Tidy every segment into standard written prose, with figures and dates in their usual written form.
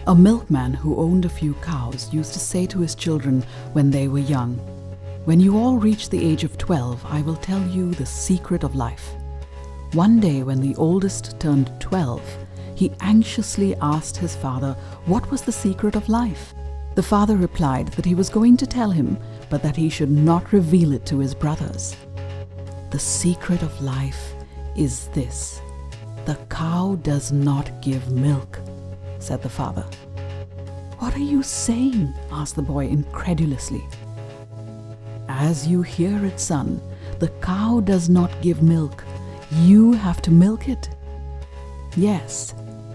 A milkman who owned a few cows used to say to his children when they were young, "When you all reach the age of 12, I will tell you the secret of life." One day when the oldest turned 12, he anxiously asked his father what was the secret of life. The father replied that he was going to tell him, but that he should not reveal it to his brothers. "The secret of life is this: the cow does not give milk," said the father. "What are you saying?" asked the boy incredulously. "As you hear it, son, the cow does not give milk. You have to milk it. Yes,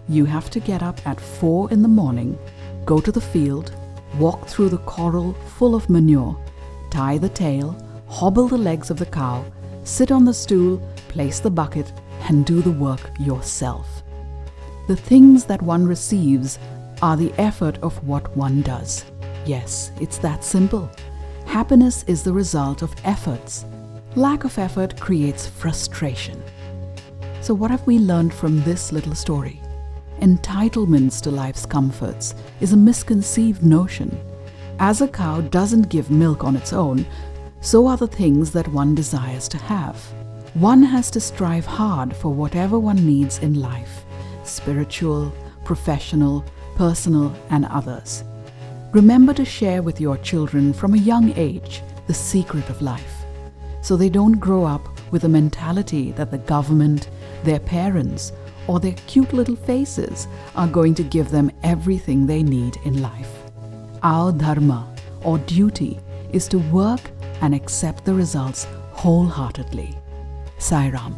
you have to get up at 4 in the morning, go to the field, walk through the corral full of manure, tie the tail, hobble the legs of the cow, sit on the stool, place the bucket, and do the work yourself. The things that one receives are the effort of what one does. Yes, it's that simple. Happiness is the result of efforts. Lack of effort creates frustration." So what have we learned from this little story? Entitlements to life's comforts is a misconceived notion. As a cow doesn't give milk on its own, so are the things that one desires to have. One has to strive hard for whatever one needs in life, spiritual, professional, personal, and others. Remember to share with your children from a young age the secret of life, so they don't grow up with a mentality that the government, their parents, or their cute little faces are going to give them everything they need in life. Our dharma, or duty, is to work and accept the results wholeheartedly. Sai Ram.